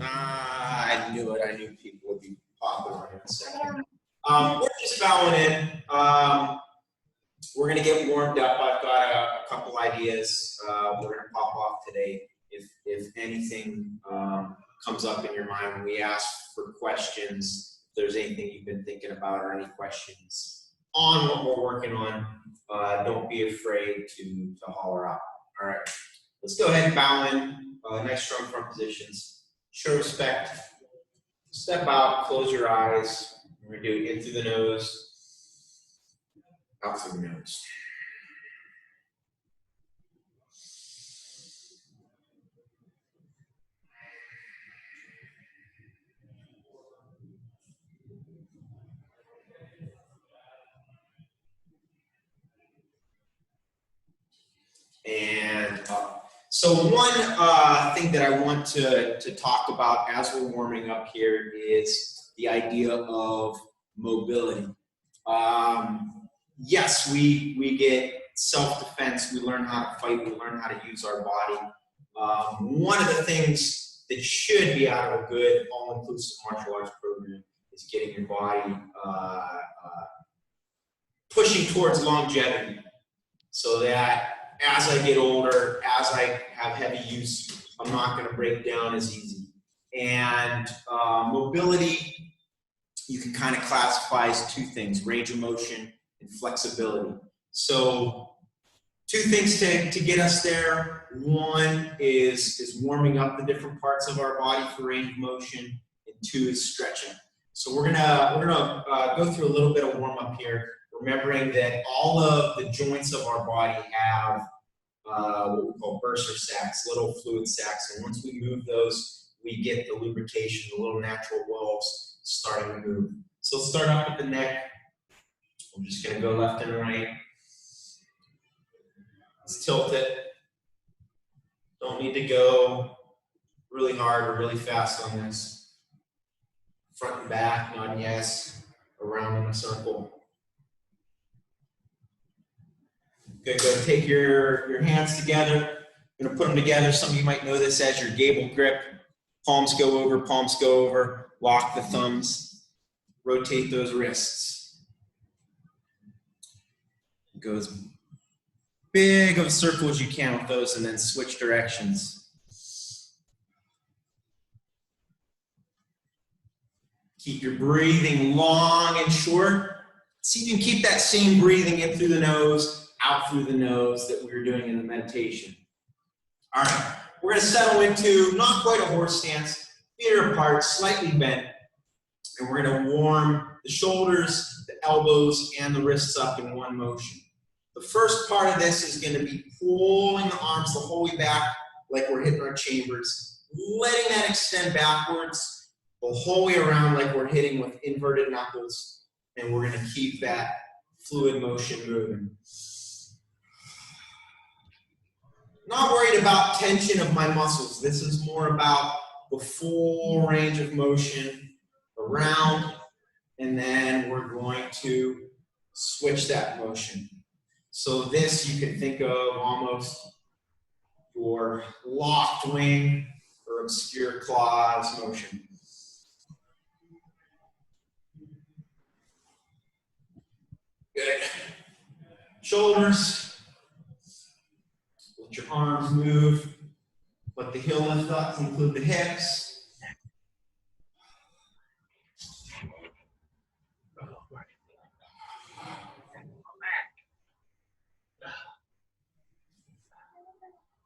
I knew it. I knew people would be popping on in a second. We're just bowing in. We're going to get warmed up. I've got a couple ideas we're going to pop off today. If anything comes up in your mind when we ask for questions, if there's anything you've been thinking about or any questions on what we're working on, don't be afraid to holler out. All right, let's go ahead and bow in. Nice strong front positions. Show respect. Step out, close your eyes. We're going to do in through the nose, out through the nose. And up. So one thing that I want to talk about as we're warming up here is the idea of mobility. Yes, we get self-defense, we learn how to fight, we learn how to use our body. One of the things that should be out of a good all-inclusive martial arts program is getting your body pushing towards longevity, so that as I get older, as I have heavy use, I'm not going to break down as easy. And mobility, you can kind of classify as two things: range of motion and flexibility. So two things to get us there. One is warming up the different parts of our body for range of motion, and two is stretching. So we're gonna go through a little bit of warm up here, remembering that all of the joints of our body have what we call burster sacs, little fluid sacs, and once we move those, we get the lubrication, the little natural wells starting to move. So let's start off with the neck. I'm just going to go left and right. Let's tilt it. Don't need to go really hard or really fast on this. Front and back, nod yes, around in a circle. Good, go take your hands together. I'm going to put them together. Some of you might know this as your gable grip. Palms go over, lock the thumbs, rotate those wrists. Go as big of a circle as you can with those and then switch directions. Keep your breathing long and short. See if you can keep that same breathing in through the nose, out through the nose that we were doing in the meditation. All right, we're going to settle into not quite a horse stance, feet are apart, slightly bent, and we're going to warm the shoulders, the elbows, and the wrists up in one motion. The first part of this is going to be pulling the arms the whole way back like we're hitting our chambers, letting that extend backwards the whole way around like we're hitting with inverted knuckles, and we're going to keep that fluid motion moving. Not worried about tension of my muscles. This is more about the full range of motion around, and then we're going to switch that motion. So this you can think of almost your locked wing or obscure claws motion. Good. Shoulders. Let your arms move. Let the heel lift up to include the hips.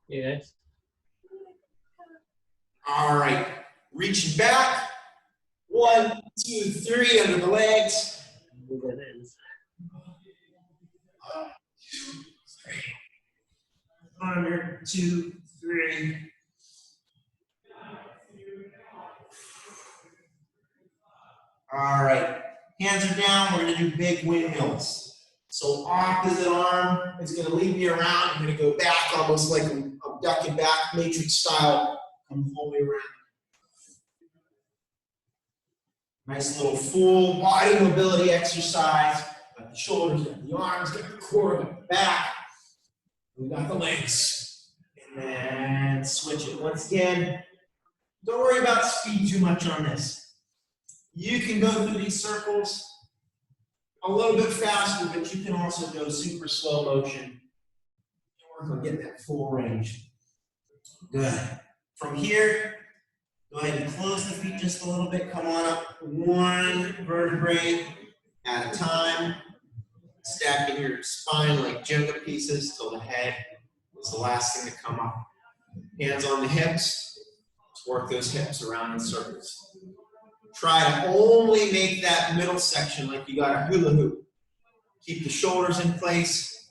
Yes. All right. Reaching back. 1, 2, 3 under the legs. That is. 1, 2, 3. 1, 2, 3. All right. Hands are down. We're going to do big windmills. So opposite arm is going to lead me around. I'm going to go back almost like I'm ducking back, matrix style. Come the whole way around. Nice little full body mobility exercise. Got the shoulders, got the arms, got the core, got the back. We got the legs. And then switch it once again. Don't worry about speed too much on this. You can go through these circles a little bit faster, but you can also go super slow motion and work on getting that full range. Good. From here, go ahead and close the feet just a little bit. Come on up one vertebrae at a time. Stacking your spine like Jenga pieces till the head is the last thing to come up. Hands on the hips. Let's work those hips around in circles. Try to only make that middle section like you got a hula hoop. Keep the shoulders in place.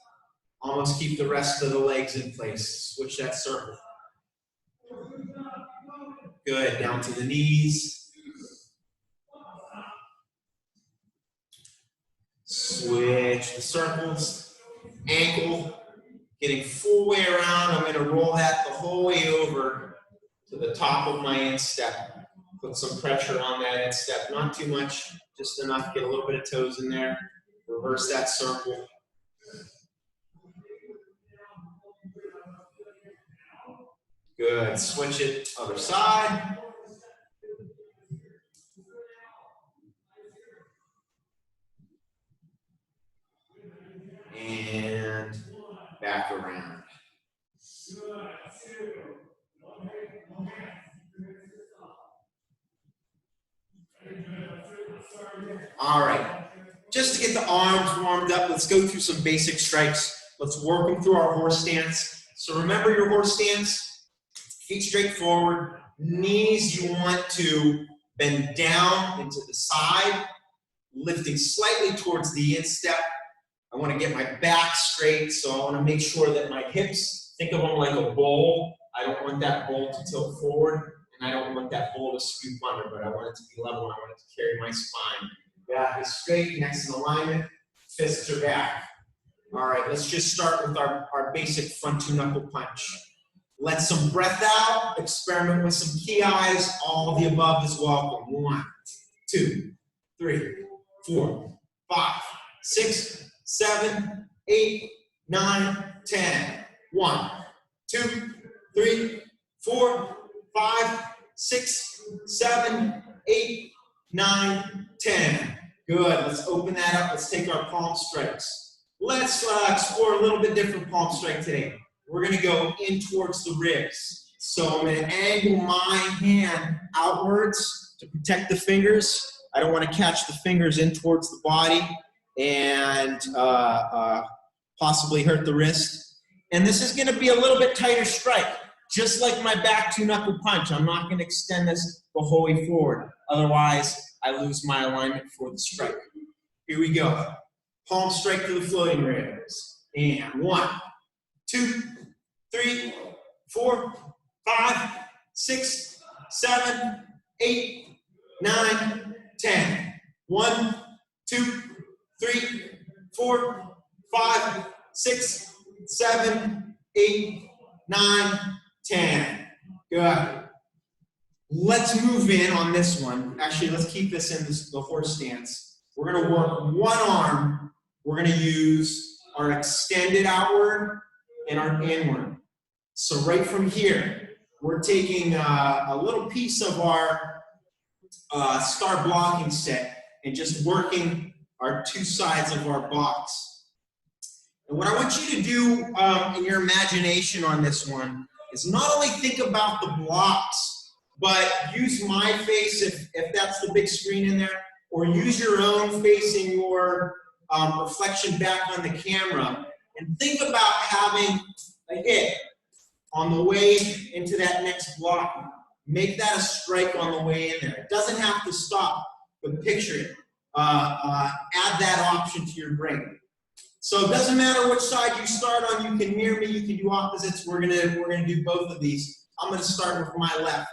Almost keep the rest of the legs in place. Switch that circle. Good, down to the knees. Switch the circles. Ankle, getting full way around. I'm gonna roll that the whole way over to the top of my instep. Put some pressure on that instep, not too much, just enough, get a little bit of toes in there. Reverse that circle. Good, switch it, other side. And back around. All right, just to get the arms warmed up, let's go through some basic strikes. Let's work them through our horse stance. So remember your horse stance, feet straight forward, knees you want to bend down into the side, lifting slightly towards the instep. I want to get my back straight, so I want to make sure that my hips, think of them like a bowl. I don't want that bowl to tilt forward, and I don't want that bowl to scoop under, but I want it to be level, and I want it to carry my spine. Back is straight, next in alignment, fists are back. All right, let's just start with our basic front two knuckle punch. Let some breath out, experiment with some key eyes, all of the above is welcome. 1, 2, 3, 4, 5, 6, 7, 8, 9, 10. 1, 2, 3, 4, 5, 6, 7, 8, 9, 10. Good, let's open that up. Let's take our palm strikes. Let's explore a little bit different palm strike today. We're gonna go in towards the ribs. So I'm gonna angle my hand outwards to protect the fingers. I don't wanna catch the fingers in towards the body and possibly hurt the wrist. And this is gonna be a little bit tighter strike. Just like my back two knuckle punch, I'm not gonna extend this the whole way forward. Otherwise, I lose my alignment for the strike. Here we go. Palm strike to the floating ribs. And 1, 2, 3, 4, 5, 6, 7, 8, 9, 10. 1, 2, 3, 4, 5, 6, 7, 8, 9, 10. Good. Let's move in on this one. Actually, let's keep this in the horse stance. We're going to work one arm. We're going to use our extended outward and our inward. So right from here, we're taking a little piece of our star blocking set and just working our two sides of our box. And what I want you to do in your imagination on this one is not only think about the blocks, but use my face if that's the big screen in there, or use your own facing your reflection back on the camera, and think about having a hit on the way into that next block. Make that a strike on the way in there. It doesn't have to stop, but picture it. Add that option to your brain. So it doesn't matter which side you start on. You can mirror me. You can do opposites. We're gonna do both of these. I'm gonna start with my left,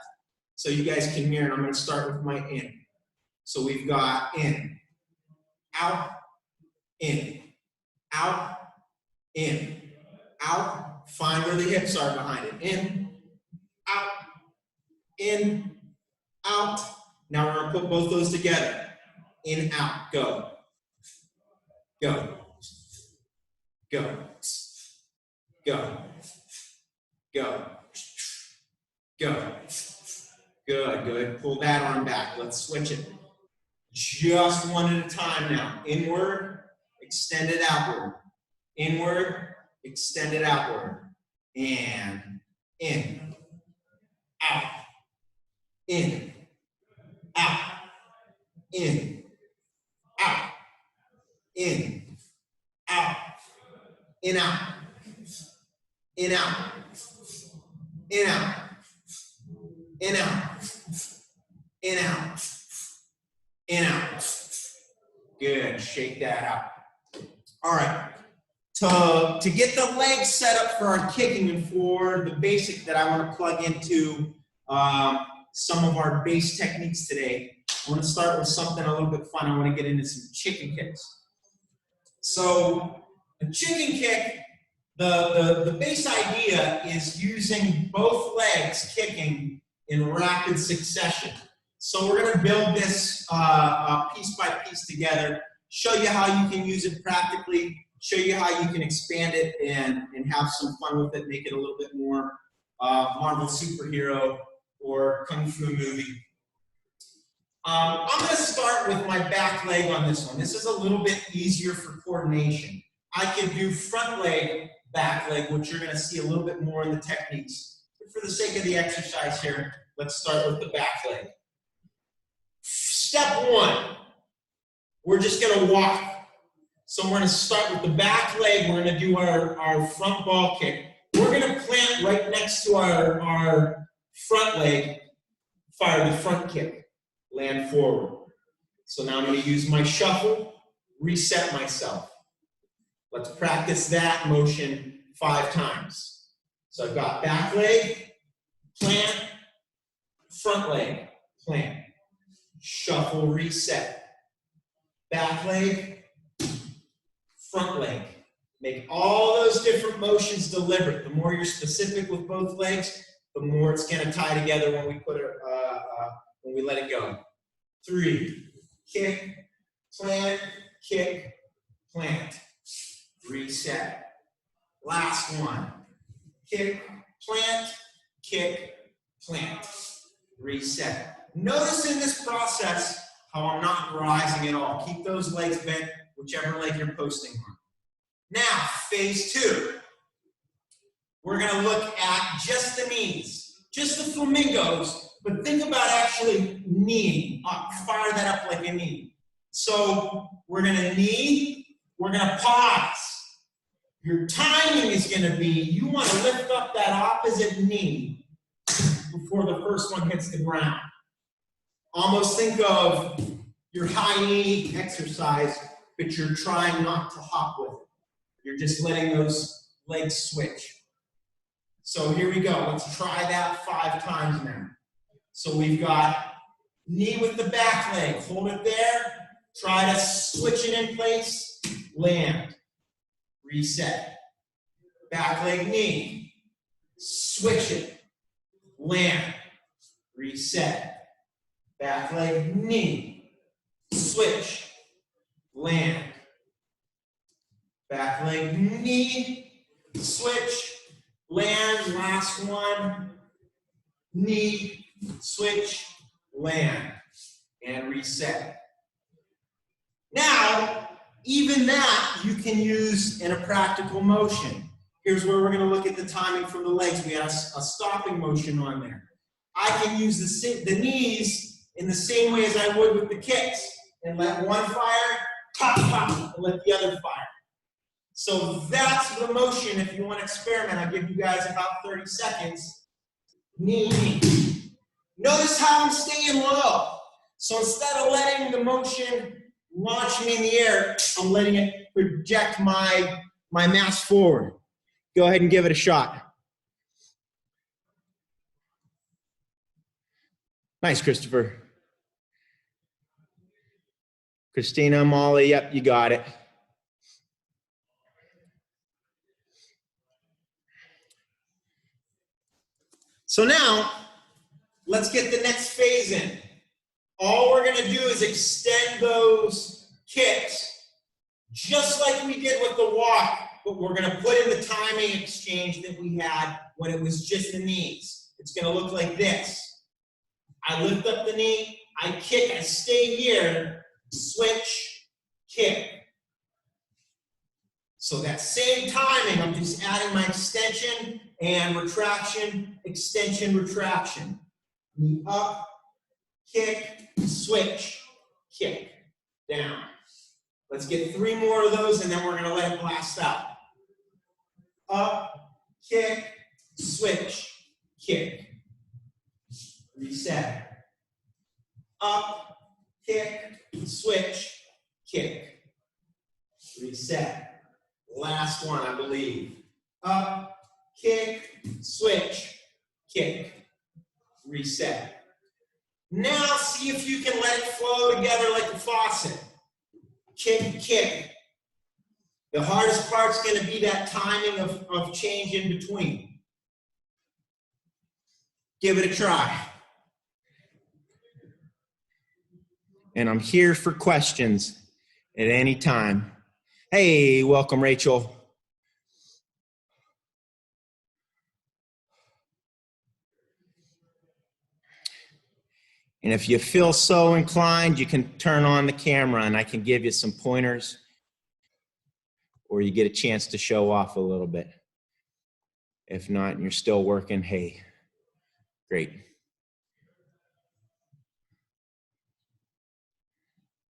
so you guys can mirror. And I'm gonna start with my in. So we've got in, out, in, out, in, out. Find where the hips are behind it. In, out. Now we're gonna put both those together. In, out, go. Go. Go. Go. Go. Go. Good, good. Pull that arm back. Let's switch it. Just one at a time now. Inward, extend it outward. Inward, extend it outward. And in, out, in, out, in, out, in, out, in, out, in, out, in, out, in, out, in, out, in, out. Good, shake that out. All right, to get the legs set up for our kicking and for the basic that I want to plug into some of our base techniques today, I want to start with something a little bit fun. I want to get into some chicken kicks. So a chicken kick, the base idea is using both legs kicking in rapid succession. So we're going to build this piece by piece together, show you how you can use it practically, show you how you can expand it and have some fun with it, make it a little bit more Marvel superhero or Kung Fu movie. I'm going to start with my back leg on this one. This is a little bit easier for coordination. I can do front leg, back leg, which you're going to see a little bit more in the techniques. But for the sake of the exercise here, let's start with the back leg. Step one, we're just going to walk. So we're going to start with the back leg. We're going to do our front ball kick. We're going to plant right next to our front leg, fire the front kick, land forward. So now I'm going to use my shuffle, reset myself. Let's practice that motion 5 times. So I've got back leg, plant, front leg, plant, shuffle, reset, back leg, front leg. Make all those different motions deliberate. The more you're specific with both legs, the more it's going to tie together when we put it, when we let it go. 3, kick, plant, reset. Last one. Kick, plant, reset. Notice in this process how I'm not rising at all. Keep those legs bent, whichever leg you're posting on. Now, phase 2. We're going to look at just the knees, just the flamingos, but think about actually kneeing up. Fire that up like a knee. So we're going to knee, we're going to pause. Your timing is going to be, you want to lift up that opposite knee before the first one hits the ground. Almost think of your high knee exercise, but you're trying not to hop with it. You're just letting those legs switch. So here we go. Let's try that 5 times now. So we've got knee with the back leg. Hold it there. Try to switch it in place. Land. Reset. Back leg knee. Switch it. Land. Reset. Back leg knee. Switch. Land. Back leg knee. Switch. Land. Last one. Knee. Switch. Land. And reset. Now, even that you can use in a practical motion. Here's where we're going to look at the timing from the legs. We have a stopping motion on there. I can use the knees in the same way as I would with the kicks and let one fire, pop, pop, and let the other fire. So that's the motion. If you want to experiment, I'll give you guys about 30 seconds. Knee, knee. Notice how I'm staying low. So instead of letting the motion launch me in the air, I'm letting it project my mass forward. Go ahead and give it a shot. Nice, Christopher. Christina, Molly, yep, you got it. So now, let's get the next phase in. All we're going to do is extend those kicks, just like we did with the walk, but we're going to put in the timing exchange that we had when it was just the knees. It's going to look like this. I lift up the knee, I kick, I stay here, switch, kick. So that same timing, I'm just adding my extension and retraction, extension, retraction. Knee up, kick, switch, kick, down. Let's get 3 more of those and then we're gonna let it blast out. Up, kick, switch, kick. Reset. Up, kick, switch, kick. Reset. Last one, I believe. Up, kick, switch, kick. Reset. Now see if you can let it flow together like a faucet. Kick, kick. The hardest part's going to be that timing of change in between. Give it a try. And I'm here for questions at any time. Hey, welcome, Rachel. And if you feel so inclined, you can turn on the camera and I can give you some pointers, or you get a chance to show off a little bit. If not, and you're still working, hey, great.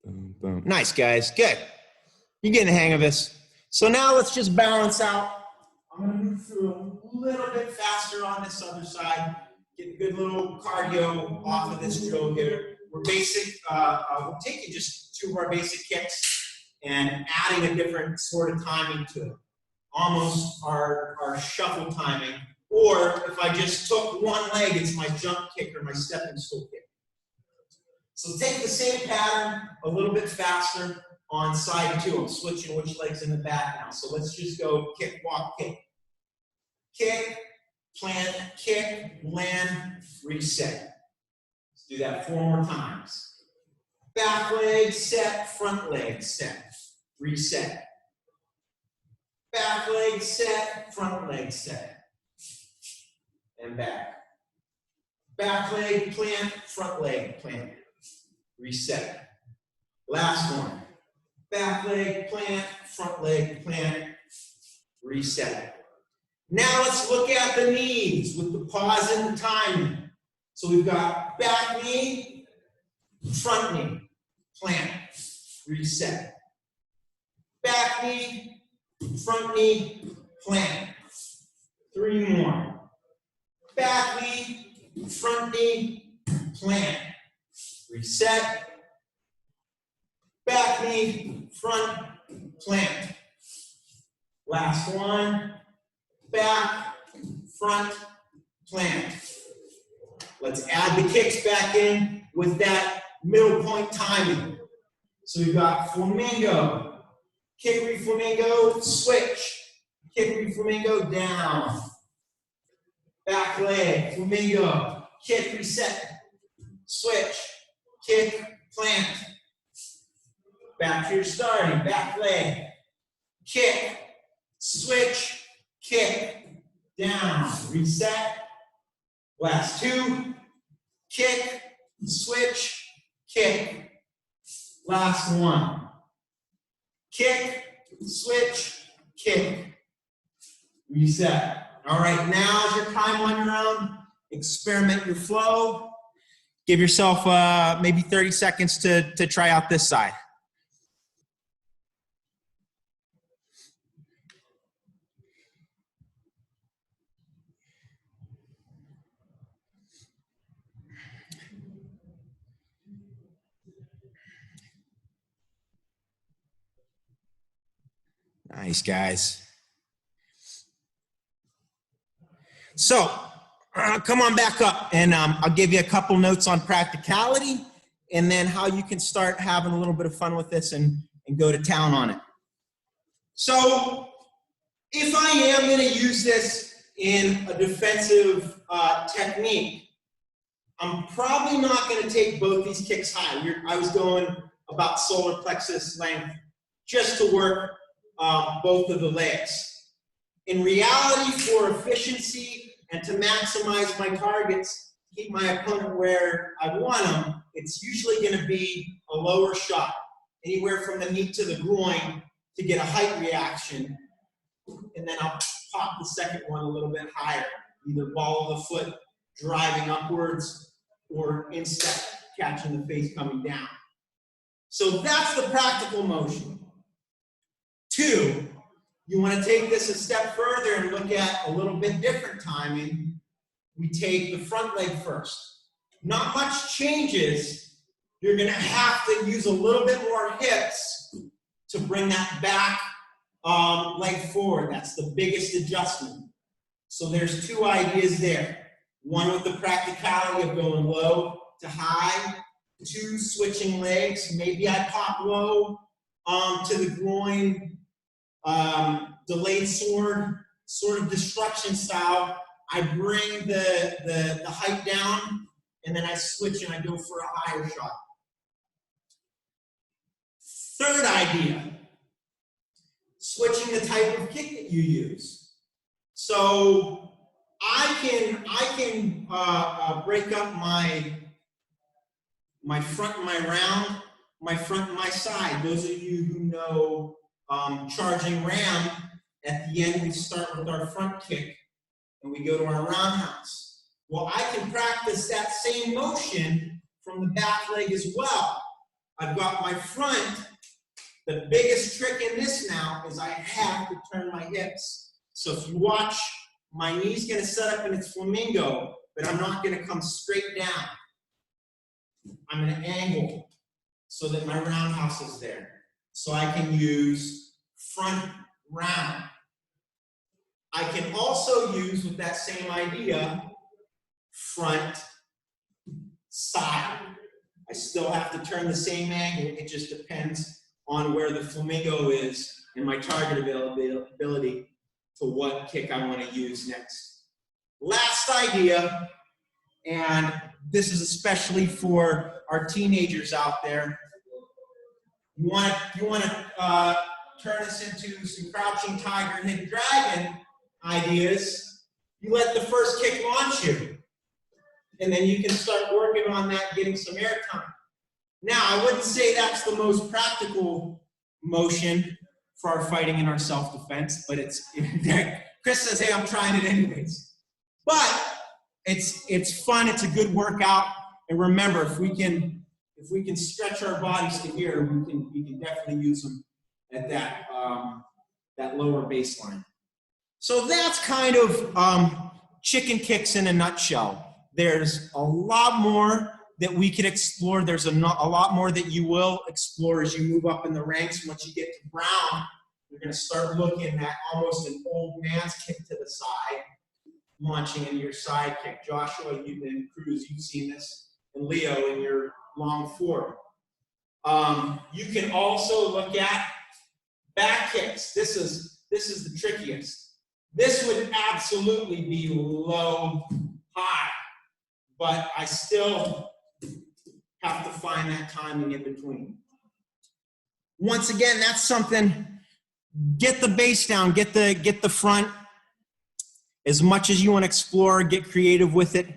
Boom, boom. Nice, guys, good. You're getting the hang of this. So now let's just balance out. I'm gonna move through a little bit faster on this other side. Get a good little cardio off of this drill here. We're taking just 2 of our basic kicks and adding a different sort of timing to it. Almost our shuffle timing. Or if I just took one leg, it's my jump kick or my stepping stool kick. So take the same pattern a little bit faster on side 2. I'm switching which leg's in the back now. So let's just go kick, walk, kick. Kick, plant, kick, land, reset. Let's do that 4 more times. Back leg set, front leg set, reset. Back leg set, front leg set, and back. Back leg plant, front leg plant, reset. Last one. Back leg plant, front leg plant, reset. Now let's look at the knees with the pause and the timing. So we've got back knee, front knee, plant, reset. Back knee, front knee, plant. 3 more. Back knee, front knee, plant. Reset. Back knee, front, plant. Last one. Back, front, plant. Let's add the kicks back in with that middle point timing. So we've got flamingo, kick, re-flamingo, switch, kick, re-flamingo, down. Back leg, flamingo, kick, reset, switch, kick, plant. Back to your starting, back leg, kick, switch, kick, down, reset. Last 2, kick, switch, kick. Last 1, kick, switch, kick, reset. All right, now is your time on your own. Experiment your flow. Give yourself maybe 30 seconds to try out this side. Nice, guys. So, come on back up, and I'll give you a couple notes on practicality, and then how you can start having a little bit of fun with this and go to town on it. So, if I am going to use this in a defensive technique, I'm probably not going to take both these kicks high. I was going about solar plexus length just to work both of the legs. In reality, for efficiency and to maximize my targets, keep my opponent where I want him, it's usually going to be a lower shot, anywhere from the knee to the groin to get a height reaction, and then I'll pop the second one a little bit higher, either ball of the foot driving upwards or instep catching the face coming down. So that's the practical motion. 2, you want to take this a step further and look at a little bit different timing. We take the front leg first. Not much changes. You're going to have to use a little bit more hips to bring that back leg forward. That's the biggest adjustment. So there's 2 ideas there. One with the practicality of going low to high. 2, switching legs. Maybe I pop low to the groin, delayed sword, sort of destruction style. I bring the height down, and then I switch and I go for a higher shot. 3rd idea, switching the type of kick that you use. So I can break up my front and my round, my front and my side. Those of you who know charging ram, at the end we start with our front kick and we go to our roundhouse. Well, I can practice that same motion from the back leg as well. I've got my front. The biggest trick in this now is I have to turn my hips. So if you watch, my knee's going to set up in its flamingo, but I'm not going to come straight down. I'm going to angle so that my roundhouse is there. So I can use front round. I can also use, with that same idea, front side. I still have to turn the same angle. It just depends on where the flamingo is and my target availability to what kick I want to use next. Last idea, and this is especially for our teenagers out there. You want to turn this into some crouching tiger, hidden dragon ideas. You let the first kick launch you, and then you can start working on that, getting some air time. Now, I wouldn't say that's the most practical motion for our fighting and our self-defense, but it's Chris says, hey, I'm trying it anyways. But it's fun, it's a good workout, and remember, if we can stretch our bodies to here, we can definitely use them at that lower baseline. So that's kind of chicken kicks in a nutshell. There's a lot more that we could explore. There's a lot more that you will explore as you move up in the ranks. Once you get to brown, you're going to start looking at almost an old man's kick to the side, launching into your side kick. Joshua, and Cruz, you've seen this, and Leo in your long forward. You can also look at back kicks. This is the trickiest. This would absolutely be low, high, but I still have to find that timing in between. Once again, that's something. Get the base down, get the front as much as you want to explore, get creative with it.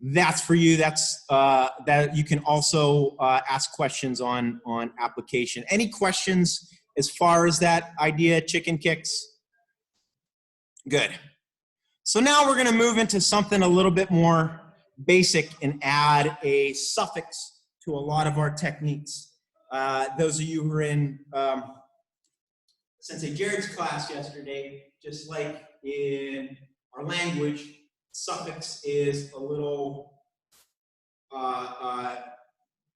That's for you. That's that you can also ask questions on application. Any questions as far as that idea, chicken kicks? Good. So now we're going to move into something a little bit more basic and add a suffix to a lot of our techniques. Those of you who were in Sensei Jared's class yesterday, just like in our language, suffix is a little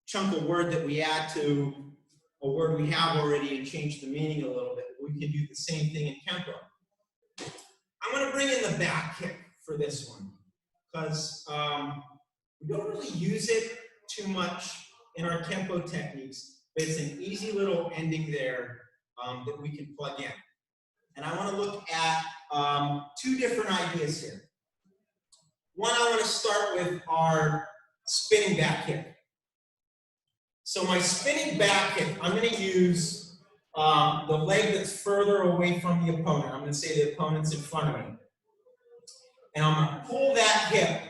chunk of word that we add to a word we have already and change the meaning a little bit. We can do the same thing in Kempo. I'm going to bring in the back kick for this one because we don't really use it too much in our Kempo techniques, but it's an easy little ending there that we can plug in. And I want to look at 2 different ideas here. One, I want to start with our spinning back kick. So my spinning back kick, I'm going to use the leg that's further away from the opponent. I'm going to say the opponent's in front of me. and I'm going to pull that hip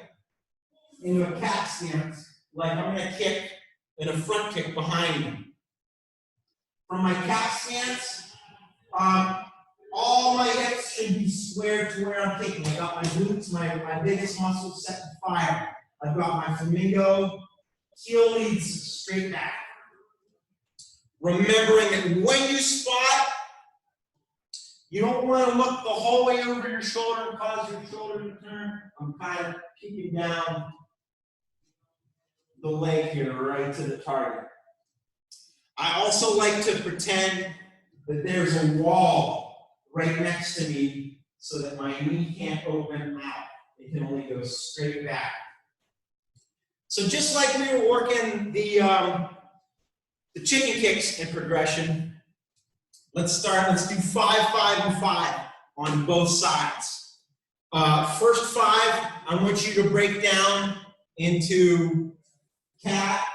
into a cat stance, like I'm going to kick in a front kick behind me. From my cat stance, all my hips should be squared to where I'm kicking. I got my glutes, my biggest muscles set to fire. I've got my flamingo, heel leads straight back. Remembering that when you spot, you don't want to look the whole way over your shoulder and cause your shoulder to turn. I'm kind of kicking down the leg here, right to the target. I also like to pretend that there's a wall right next to me so that my knee can't open out. It can only go straight back. So just like we were working the chicken kicks in progression, let's do 5, 5, and 5 on both sides. First 5, I want you to break down into cat,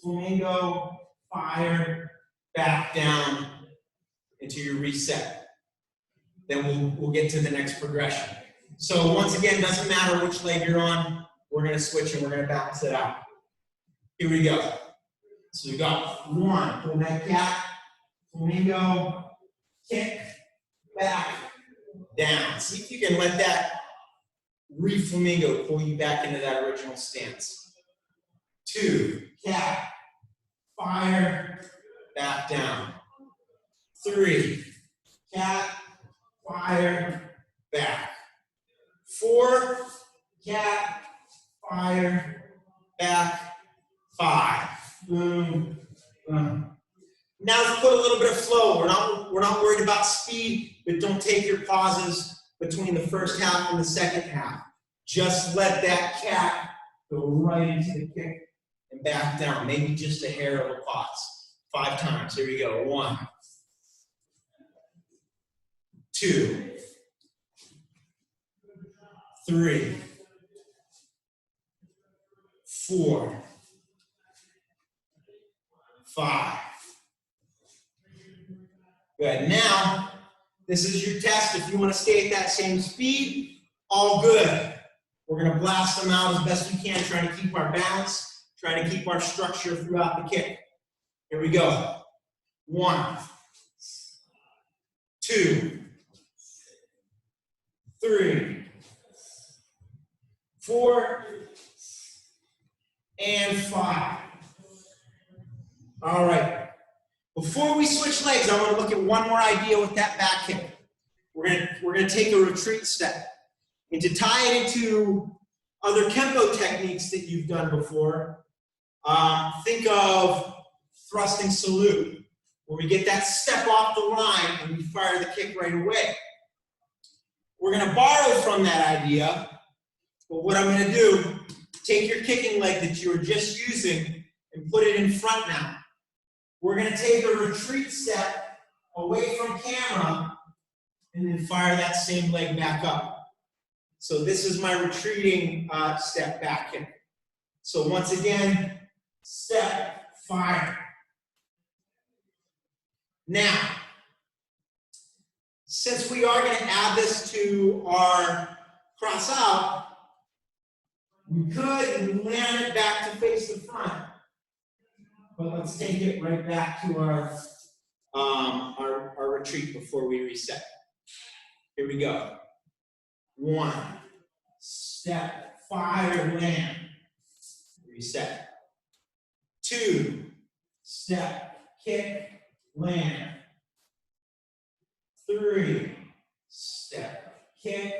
flamingo, fire, back down into your reset. Then we'll get to the next progression. So once again, doesn't matter which leg you're on, we're going to switch and we're going to balance it out. Here we go. So we got 1, pull that cat, flamingo, kick, back, down. See if you can let that re-flamingo pull you back into that original stance. 2, cat, fire, back down. 3, cat, fire, back. 4, cat, fire, back. 5. Boom, boom. Now let's put a little bit of flow. We're not worried about speed, but don't take your pauses between the first half and the second half. Just let that cat go right into the kick and back down. Maybe just a hair of a pause. 5 times. Here we go. 1, 2, 3, 4, 5. Good. Now, this is your test. If you want to stay at that same speed, all good. We're going to blast them out as best we can, trying to keep our balance, trying to keep our structure throughout the kick. Here we go. 1, 2, 3, 4, and 5. All right. Before we switch legs, I want to look at one more idea with that back kick. We're gonna take a retreat step. And to tie it into other Kempo techniques that you've done before, think of thrusting salute, where we get that step off the line and we fire the kick right away. We're gonna borrow from that idea, but what I'm gonna do, take your kicking leg that you were just using and put it in front now. We're going to take a retreat step away from camera and then fire that same leg back up. So this is my retreating step back kick. So once again, step, fire. Now, since we are going to add this to our cross out, we could land it back to face the front. But let's take it right back to our retreat before we reset. Here we go. 1, step, fire, land, reset. 2, step, kick, land. 3, step, kick,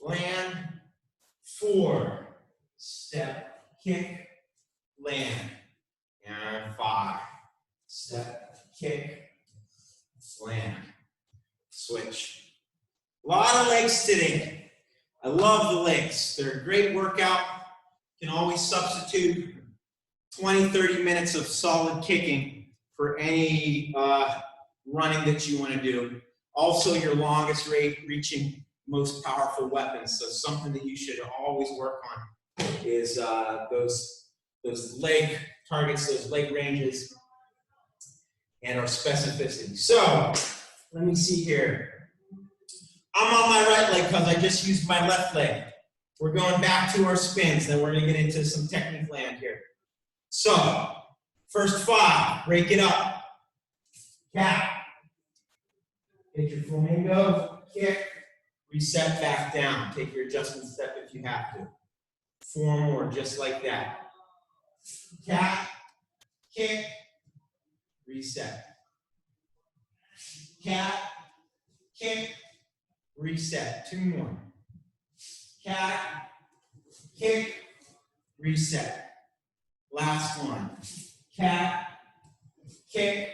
land. 4, step, kick, land. And 5, step, kick, land, switch. A lot of legs today. I love the legs. They're a great workout. You can always substitute 20, 30 minutes of solid kicking for any running that you want to do. Also, your longest reaching, most powerful weapons. So something that you should always work on is those leg targets, those leg ranges, and our specificity. So, let me see here. I'm on my right leg because I just used my left leg. We're going back to our spins, then we're going to get into some technique land here. So, first 5, break it up. Cat. Hit your flamingo, kick, reset back down. Take your adjustment step if you have to. 4 more, just like that. Cat, kick, reset. Cat, kick, reset. 2 more. Cat, kick, reset. Last one. Cat, kick,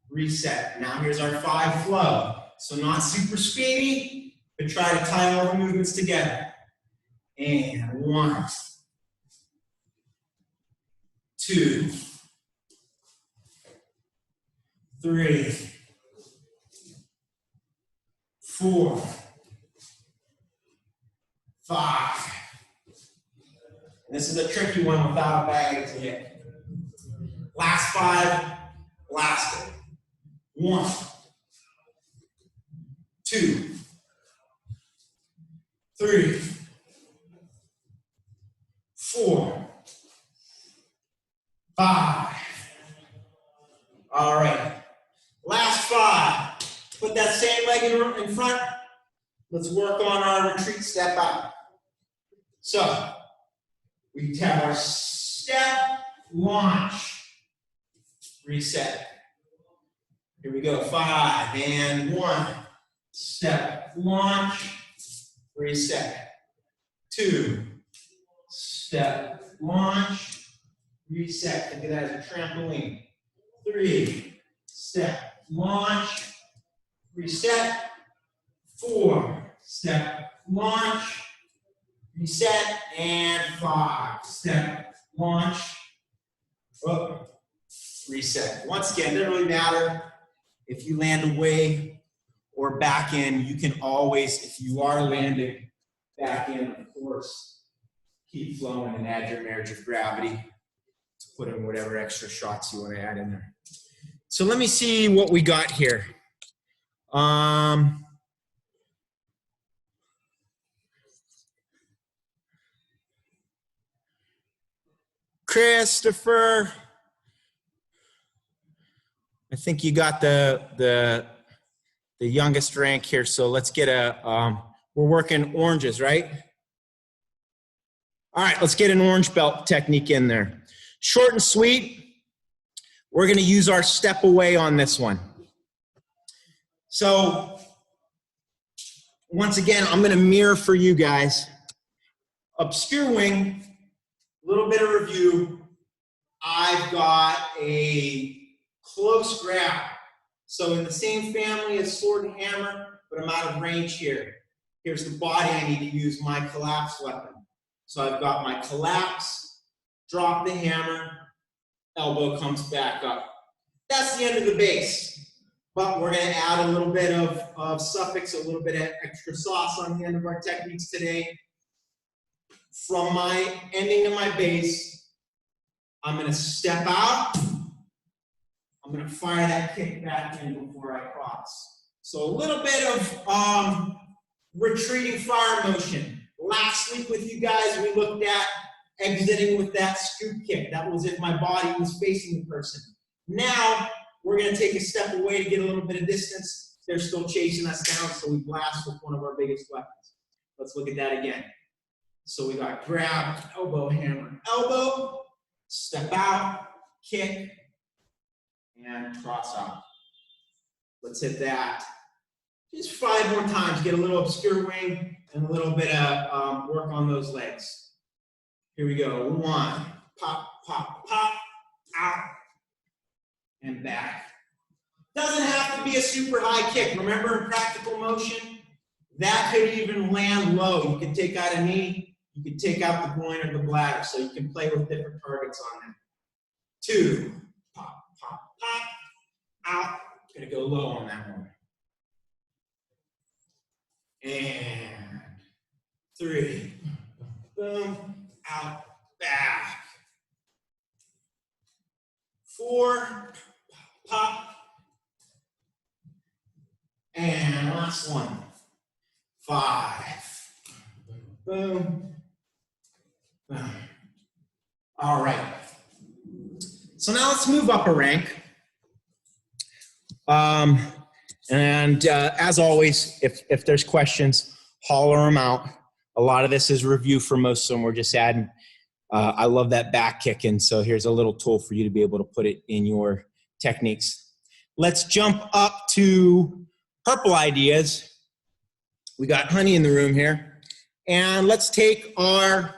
reset. Now here's our 5 flow. So not super speedy, but try to tie all the movements together. And 1, 2, 3, 4, 5. And this is a tricky one without a bag to hit. Last 5, blast it. 1, 2, 3, 4, 5. All right. Last 5. Put that same leg in front. Let's work on our retreat step out. So, we have our step, launch, reset. Here we go. 5 and 1. Step, launch, reset. 2. Step, launch, reset. Think of that as a trampoline. 3. Step, launch, reset. 4. Step, launch, reset. And 5. Step, launch, reset. Once again, it doesn't really matter if you land away or back in. You can always, if you are landing back in, of course, keep flowing and add your marriage of gravity to put in whatever extra shots you want to add in there. So let me see what we got here. Christopher, I think you got the youngest rank here. So let's get we're working oranges, right? All right, let's get an orange belt technique in there. Short and sweet. We're going to use our step away on this one. So once again, I'm going to mirror for you guys. Obscure wing, a little bit of review. I've got a close grab. So in the same family as sword and hammer, but I'm out of range here. Here's the body I need to use, my collapse weapon. So I've got my collapse, drop the hammer, elbow comes back up. That's the end of the base. But we're going to add a little bit of suffix, a little bit of extra sauce on the end of our techniques today. From my ending to my base, I'm going to step out. I'm going to fire that kick back in before I cross. So a little bit of retreating fire motion. Last week with you guys, we looked at exiting with that scoop kick. That was if my body was facing the person. Now, we're going to take a step away to get a little bit of distance. They're still chasing us down, so we blast with one of our biggest weapons. Let's look at that again. So we got grab, elbow, hammer, elbow, step out, kick, and cross out. Let's hit that. Just 5 more times. Get a little obscure wing and a little bit of work on those legs. Here we go. 1, pop, pop, pop, out, and back. Doesn't have to be a super high kick. Remember in practical motion, that could even land low. You can take out a knee, you can take out the groin or the bladder, so you can play with different targets on that. 2, pop, pop, pop, out. Gonna go low on that one. And 3, boom, out, back. 4, pop, and last one. 5. Boom. Boom. All right. So now let's move up a rank. As always, if there's questions, holler them out. A lot of this is review for most of them. We're just adding. I love that back kick, and so here's a little tool for you to be able to put it in your techniques. Let's jump up to purple ideas. We got Honey in the room here. And let's take our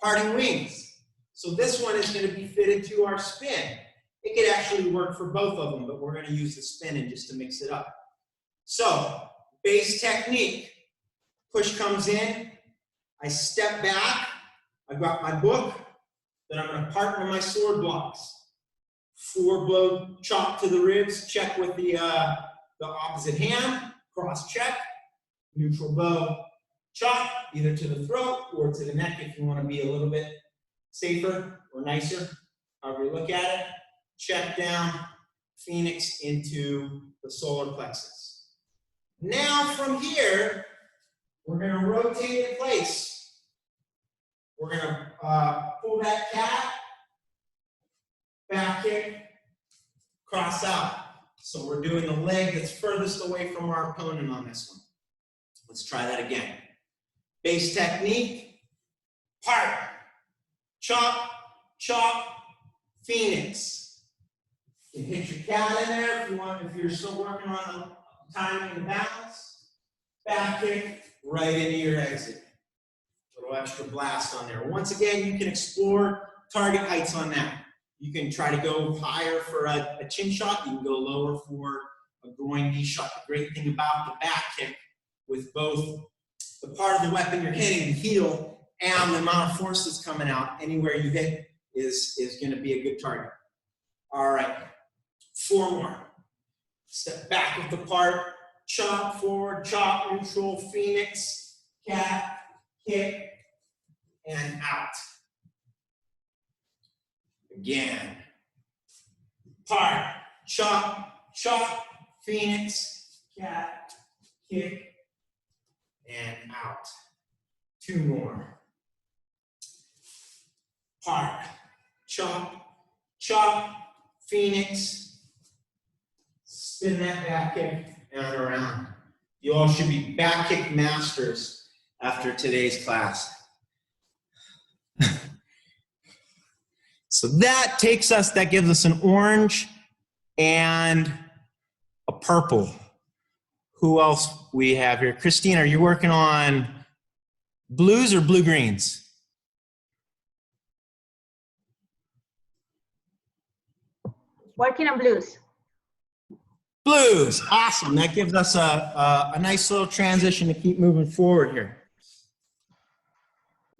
parting wings. So this one is going to be fitted to our spin. It could actually work for both of them, but we're going to use the spinning just to mix it up. So, base technique. Push comes in. I step back. I've got my book. Then I'm going to partner my sword blocks. 4 blow chop to the ribs. Check with the opposite hand. Cross check. Neutral bow chop, either to the throat or to the neck if you want to be a little bit safer or nicer, however you look at it. Check down, phoenix into the solar plexus. Now from here, we're going to rotate in place. We're going to pull that cat, back kick, cross out. So we're doing the leg that's furthest away from our opponent on this one. Let's try that again. Base technique, part, chop, chop, phoenix. You can hit your cat in there if you want, if you're still working on timing and balance. Back kick, right into your exit. Little extra blast on there. Once again, you can explore target heights on that. You can try to go higher for a chin shot. You can go lower for a groin knee shot. The great thing about the back kick, with both the part of the weapon you're hitting, the heel, and the amount of force that's coming out, anywhere you hit is going to be a good target. All right, 4 more. Step back with the part, chop forward, chop, neutral, phoenix, cat, kick, and out. Again. Part, chop, chop, phoenix, cat, kick, and out. 2 more. Part, chop, chop, phoenix, spin that back kick and around. You all should be back kick masters after today's class. So that gives us an orange and a purple. Who else we have here? Christine, are you working on blues or blue-greens? Working on blues. Blues, awesome. That gives us a nice little transition to keep moving forward here.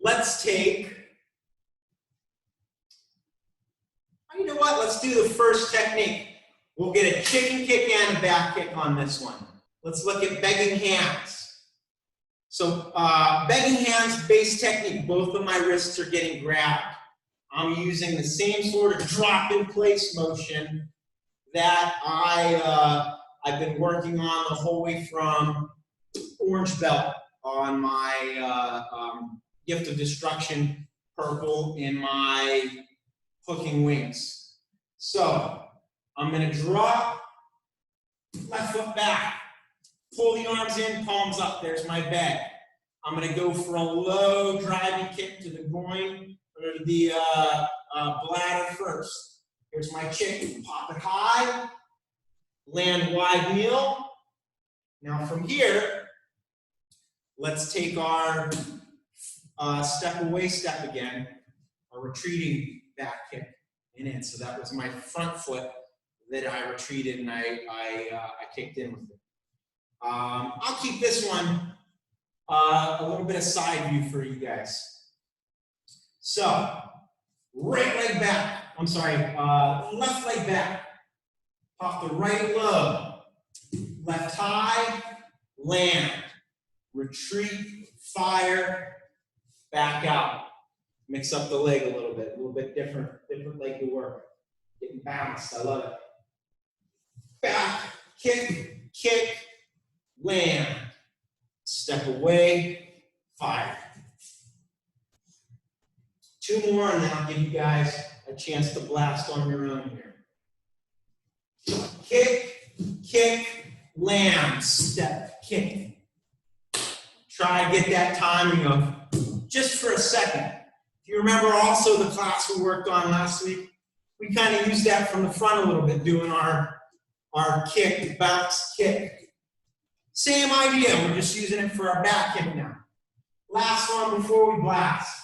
Let's take, you know what? Let's do the first technique. We'll get a chicken kick and a back kick on this one. Let's look at begging hands. So begging hands, base technique. Both of my wrists are getting grabbed. I'm using the same sort of drop in place motion that I've been working on the whole way from orange belt on my Gift of Destruction purple in my hooking wings. So I'm going to drop, left foot back, pull the arms in, palms up. There's my bag. I'm going to go for a low driving kick to the groin or the bladder first. Here's my kick. Pop it high, land wide kneel. Now from here, let's take our step away step again, our retreating back kick and in. So that was my front foot that I retreated and I kicked in with it. I'll keep this one a little bit of side view for you guys. So, right leg back, left leg back, pop the right low, left high, land, retreat, fire, back out. Mix up the leg a little bit different leg to work. Getting balanced, I love it. Back, kick, kick, land, step away, fire. 2 more, and then I'll give you guys a chance to blast on your own here. Kick, kick, land, step, kick. Try to get that timing of just for a second. If you remember also the class we worked on last week, we kind of used that from the front a little bit, doing our kick, bounce, kick. Same idea, we're just using it for our back kick now. Last one before we blast.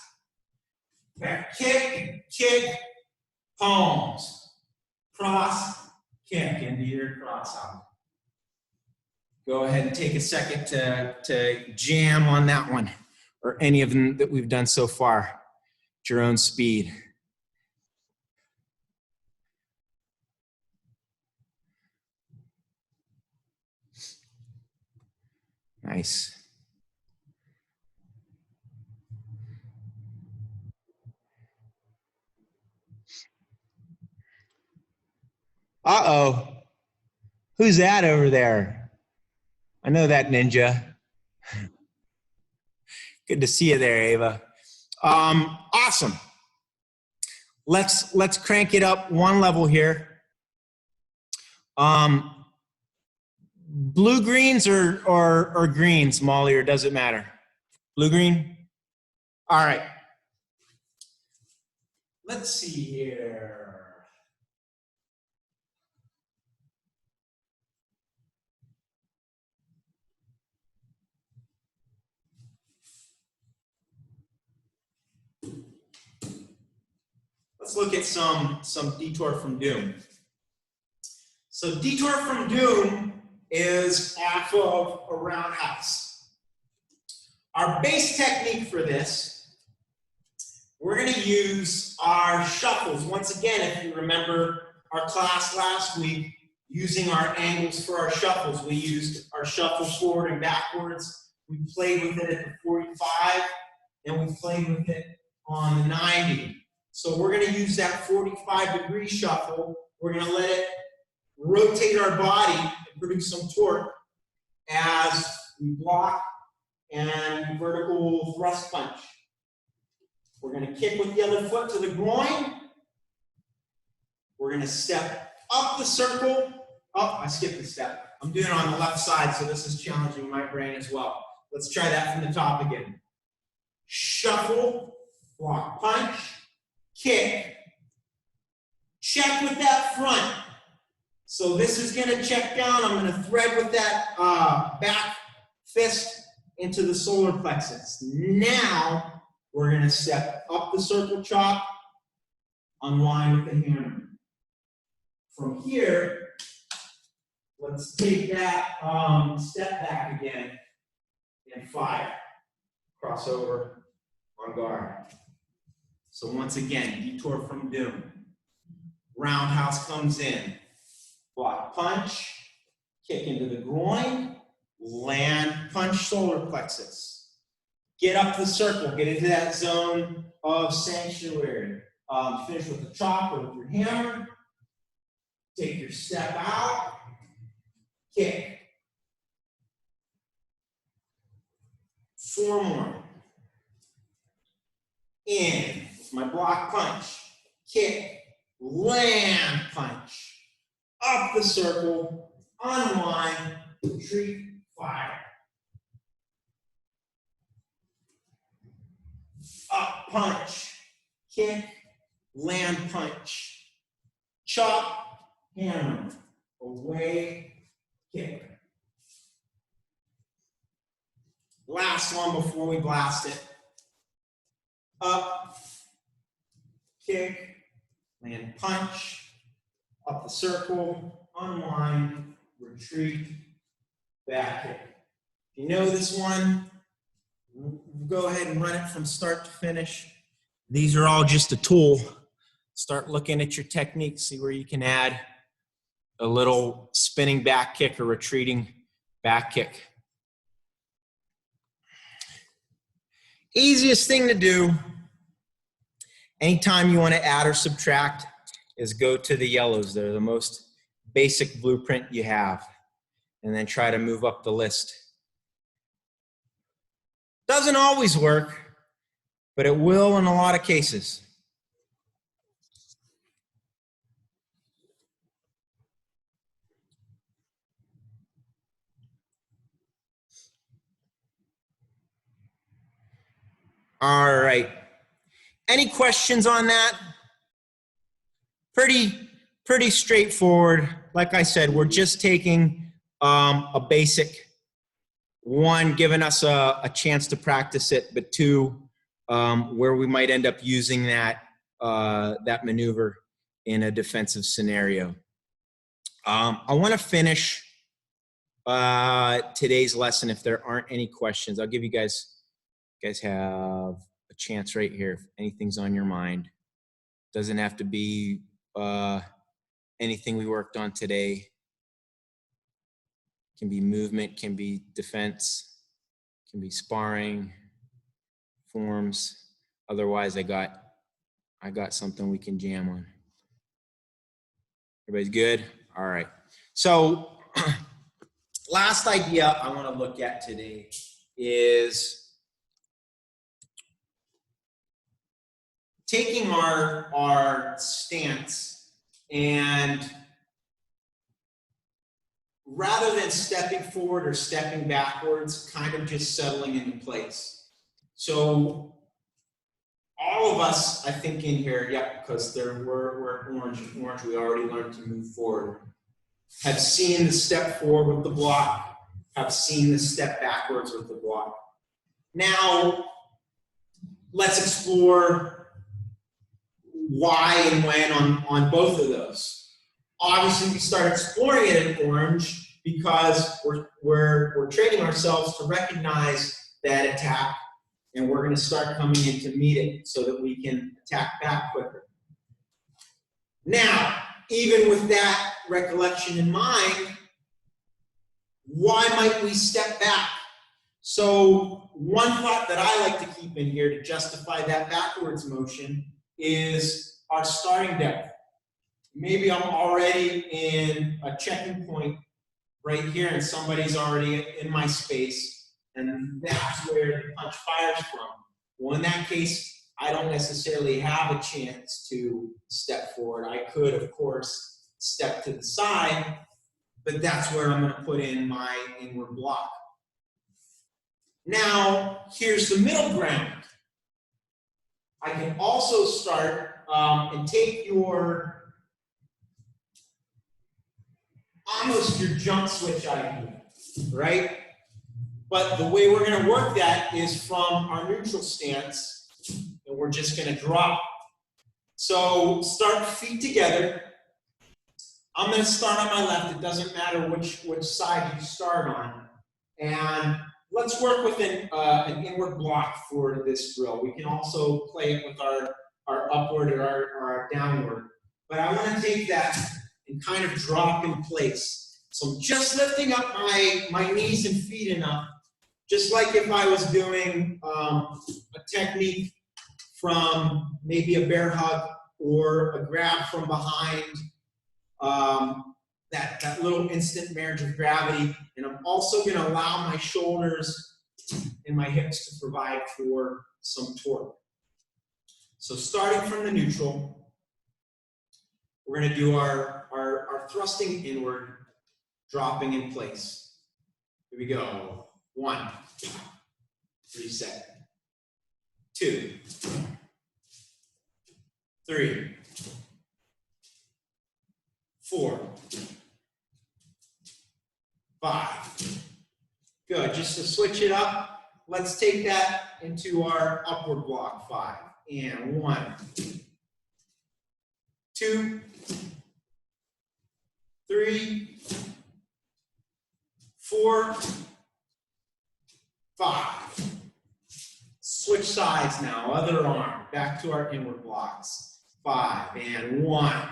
Back kick, kick, palms. Cross, kick into your cross out. Go ahead and take a second to jam on that one, or any of them that we've done so far at your own speed. Nice. Uh-oh. Who's that over there? I know that ninja. Good to see you there, Ava. Awesome. Let's crank it up one level here. Blue greens or greens, Molly, or does it matter? Blue green? All right. Let's see here. Let's look at some detour from doom. So detour from doom is off of a roundhouse. Our base technique for this, we're going to use our shuffles. Once again, if you remember our class last week, using our angles for our shuffles. We used our shuffle forward and backwards. We played with it at the 45, and we played with it on the 90. So we're going to use that 45-degree shuffle. We're going to let it rotate our body and produce some torque as we block and vertical thrust punch. We're going to kick with the other foot to the groin. We're going to step up the circle. Oh, I skipped a step. I'm doing it on the left side, so this is challenging my brain as well. Let's try that from the top again. Shuffle, block, punch, kick. Check with that front. So this is going to check down. I'm going to thread with that back fist into the solar plexus. Now we're going to step up the circle chop, unwind with the hammer. From here, let's take that step back again and fire. Crossover on guard. So once again, detour from doom. Roundhouse comes in. Block punch, kick into the groin, land punch solar plexus. Get up the circle, get into that zone of sanctuary. Finish with the chop or with your hammer. Take your step out, kick. 4 more. In with my block punch, kick, land punch. Up the circle, unwind, retreat, fire. Up punch, kick, land punch. Chop, hammer, away, kick. Last one before we blast it. Up, kick, land punch. Up the circle, unwind, retreat, back kick. If you know this one, go ahead and run it from start to finish. These are all just a tool. Start looking at your technique, see where you can add a little spinning back kick or retreating back kick. Easiest thing to do anytime you want to add or subtract is go to the yellows. They're the most basic blueprint you have. And then try to move up the list. Doesn't always work, but it will in a lot of cases. All right. Any questions on that? Pretty straightforward. Like I said, we're just taking a basic, one, giving us a chance to practice it, but two, where we might end up using that maneuver in a defensive scenario. I want to finish today's lesson. If there aren't any questions, I'll give you guys have a chance right here. If anything's on your mind, doesn't have to be anything we worked on today. Can be movement, can be defense, can be sparring, forms. Otherwise, I got something we can jam on. Everybody's good? All right. So last idea I want to look at today is taking our stance, and rather than stepping forward or stepping backwards, kind of just settling into place. So all of us, I think in here, yep, because we're orange, we already learned to move forward, have seen the step forward with the block, have seen the step backwards with the block. Now, let's explore why and when on both of those. Obviously, we start exploring it in orange because we're training ourselves to recognize that attack, and we're going to start coming in to meet it so that we can attack back quicker. Now, even with that recollection in mind, why might we step back? So one thought that I like to keep in here to justify that backwards motion is our starting depth. Maybe I'm already in a checking point right here and somebody's already in my space, and that's where the punch fires from. Well, in that case, I don't necessarily have a chance to step forward. I could, of course, step to the side, but that's where I'm going to put in my inward block. Now, here's the middle ground. I can also start and take almost your jump switch idea, right? But the way we're going to work that is from our neutral stance, and we're just going to drop. So start feet together. I'm going to start on my left. It doesn't matter which side you start on. And let's work with an inward block for this drill. We can also play it with our upward or our downward. But I want to take that and kind of drop in place. So I'm just lifting up my knees and feet enough, just like if I was doing a technique from maybe a bear hug or a grab from behind, that little instant marriage of gravity. And I'm also going to allow my shoulders and my hips to provide for some torque. So starting from the neutral, we're going to do our thrusting inward, dropping in place. Here we go. 1, reset. 2, 3, 4, 5. Good. Just to switch it up, let's take that into our upward block. 5. And 1, 2, 3, 4, 5. Switch sides now. Other arm. Back to our inward blocks. 5. And 1,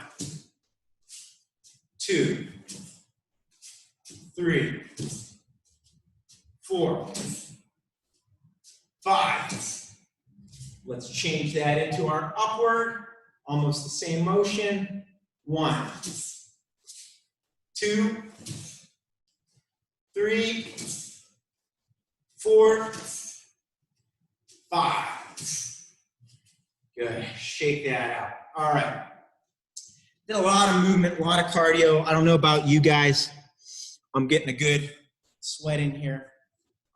2, 3, 4, 5. Let's change that into our upward. Almost the same motion. 1, 2, 3, 4, 5. Good. Shake that out. All right. Did a lot of movement, a lot of cardio. I don't know about you guys. I'm getting a good sweat in here.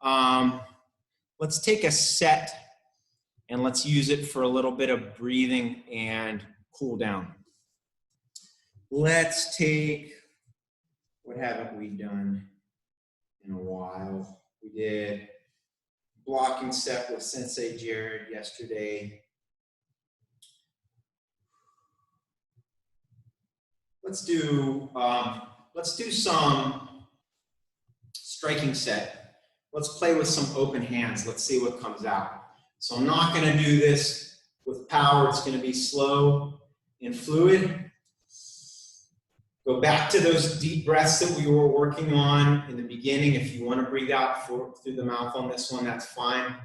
Let's take a set and let's use it for a little bit of breathing and cool down. Let's take, what haven't we done in a while? We did blocking set with Sensei Jared yesterday. Let's do some striking set. Let's play with some open hands. Let's see what comes out. So I'm not going to do this with power. It's going to be slow and fluid. Go back to those deep breaths that we were working on in the beginning. If you want to breathe out through the mouth on this one, that's fine.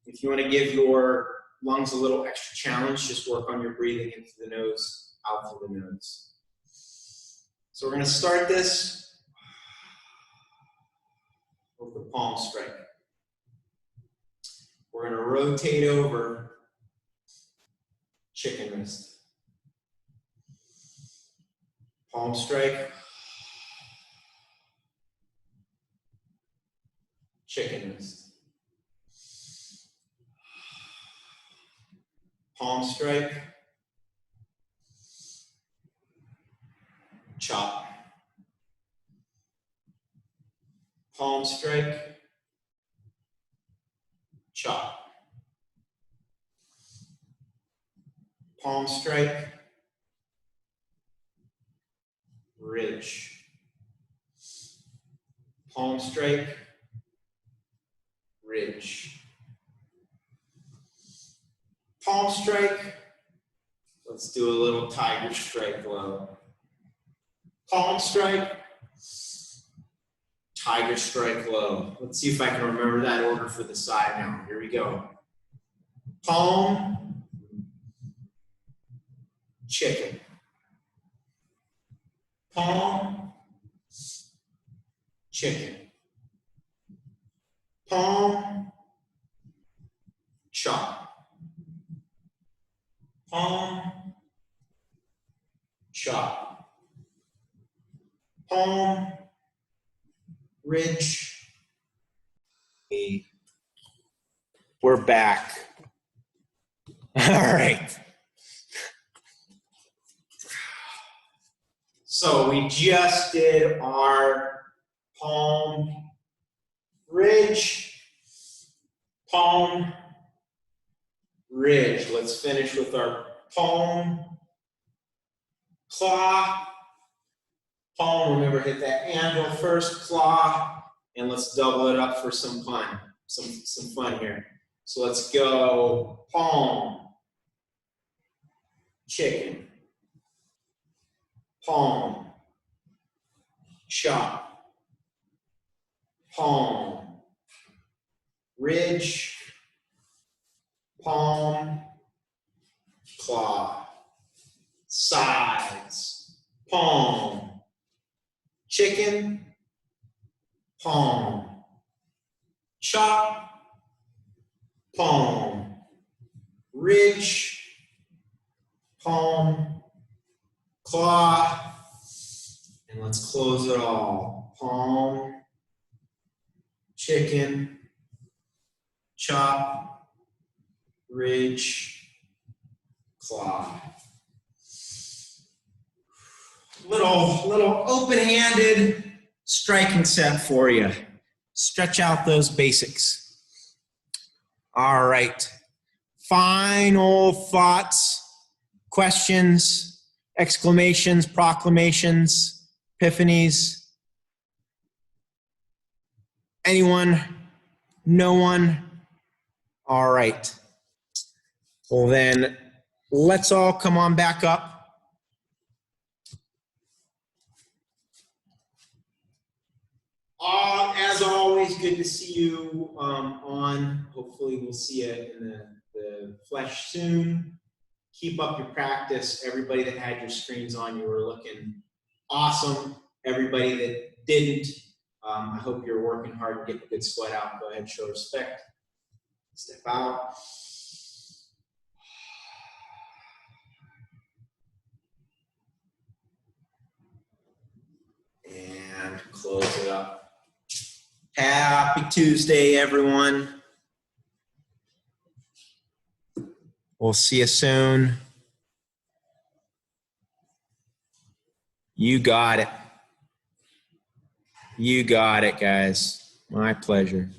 If you want to give your lungs a little extra challenge, just work on your breathing in through the nose, out through the nose. So we're going to start this with the palm strike. We're going to rotate over chicken wrist. Palm strike. Chicken wrist. Palm strike. Chop. Palm strike. Chop. Palm strike. Ridge. Palm strike. Ridge. Palm strike. Let's do a little tiger strike low. Palm strike. Tiger strike low. Let's see if I can remember that order for the side now. Here we go. Palm. Chicken. Palm. Chicken. Palm. Chop. Palm. Chop. Palm. Ridge. We're back. All right. So we just did our palm, ridge, palm, ridge. Let's finish with our palm, claw, palm. Remember, hit that anvil first, claw, and let's double it up for some fun. Some fun here. So let's go palm, chicken, palm, chop, palm, ridge, palm, claw, sides, palm, chicken, palm, chop, palm, ridge, palm, claw, and let's close it all. Palm, chicken, chop, ridge, claw. Little open-handed striking set for you. Stretch out those basics. All right. Final thoughts, questions, exclamations, proclamations, epiphanies. Anyone? No one? All right. Well then, let's all come on back up. As always, good to see you on. Hopefully we'll see you in the flesh soon. Keep up your practice. Everybody that had your screens on, you were looking awesome. Everybody that didn't, I hope you're working hard and getting a good sweat out. Go ahead and show respect. Step out. And close it up. Happy Tuesday, everyone. We'll see you soon. You got it. You got it, guys. My pleasure.